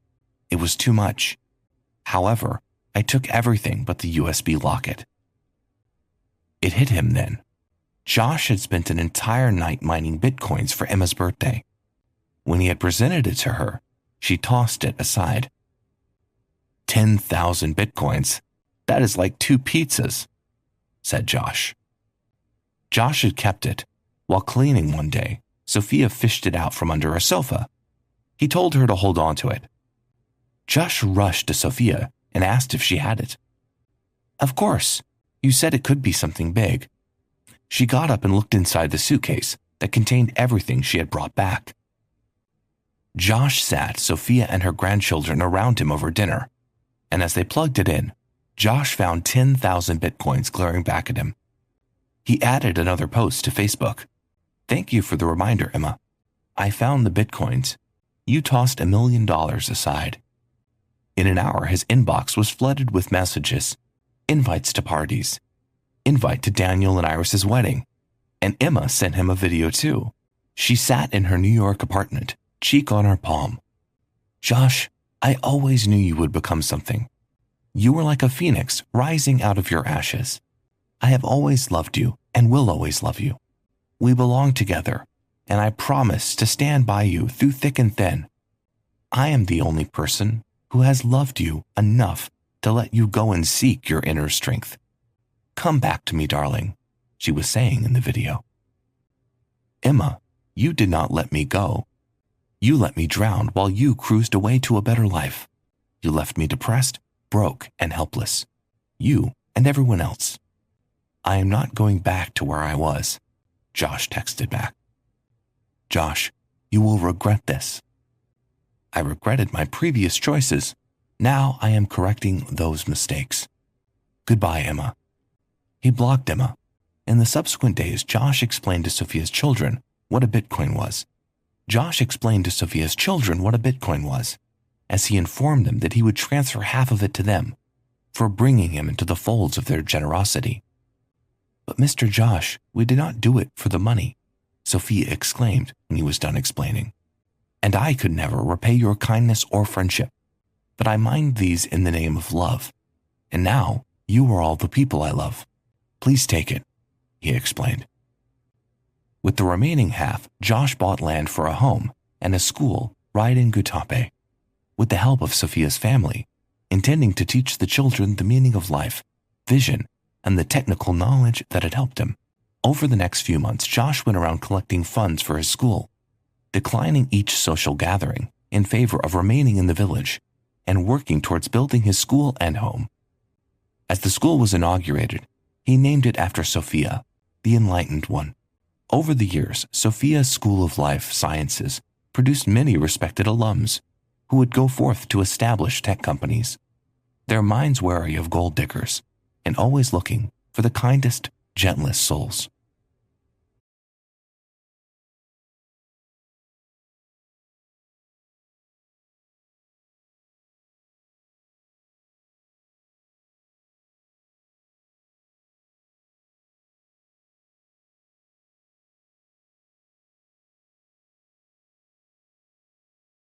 It was too much. However, I took everything but the USB locket. It hit him then. Josh had spent an entire night mining bitcoins for Emma's birthday. When he had presented it to her, she tossed it aside. 10,000 bitcoins. That is like 2 pizzas, said Josh. Josh had kept it. While cleaning one day, Sophia fished it out from under a sofa. He told her to hold on to it. Josh rushed to Sophia and asked if she had it. Of course, you said it could be something big. She got up and looked inside the suitcase that contained everything she had brought back. Josh sat Sophia and her grandchildren around him over dinner, and as they plugged it in, Josh found 10,000 bitcoins glaring back at him. He added another post to Facebook. Thank you for the reminder, Emma. I found the bitcoins. You tossed $1 million aside. In an hour, his inbox was flooded with messages, invites to parties, invite to Daniel and Iris's wedding, and Emma sent him a video too. She sat in her New York apartment, cheek on her palm. Josh, I always knew you would become something. You were like a phoenix rising out of your ashes. I have always loved you and will always love you. We belong together, and I promise to stand by you through thick and thin. I am the only person who has loved you enough to let you go and seek your inner strength. Come back to me, darling, she was saying in the video. Emma, you did not let me go. You let me drown while you cruised away to a better life. You left me depressed, broke, and helpless. You and everyone else. I am not going back to where I was, Josh texted back. Josh, you will regret this. I regretted my previous choices. Now I am correcting those mistakes. Goodbye, Emma. He blocked Emma. In the subsequent days, Josh explained to Sophia's children what a Bitcoin was. Josh explained to Sophia's children what a Bitcoin was, as he informed them that he would transfer half of it to them for bringing him into the folds of their generosity. But Mr. Josh, we did not do it for the money, Sophia exclaimed when he was done explaining. And I could never repay your kindness or friendship, but I mined these in the name of love. And now you are all the people I love. Please take it, he explained. With the remaining half, Josh bought land for a home and a school right in Gutape, with the help of Sophia's family, intending to teach the children the meaning of life, vision, and the technical knowledge that had helped him. Over the next few months, Josh went around collecting funds for his school, declining each social gathering in favor of remaining in the village and working towards building his school and home. As the school was inaugurated, he named it after Sophia, the Enlightened One. Over the years, Sophia's School of Life Sciences produced many respected alums who would go forth to establish tech companies, their minds wary of gold diggers and always looking for the kindest, gentlest souls.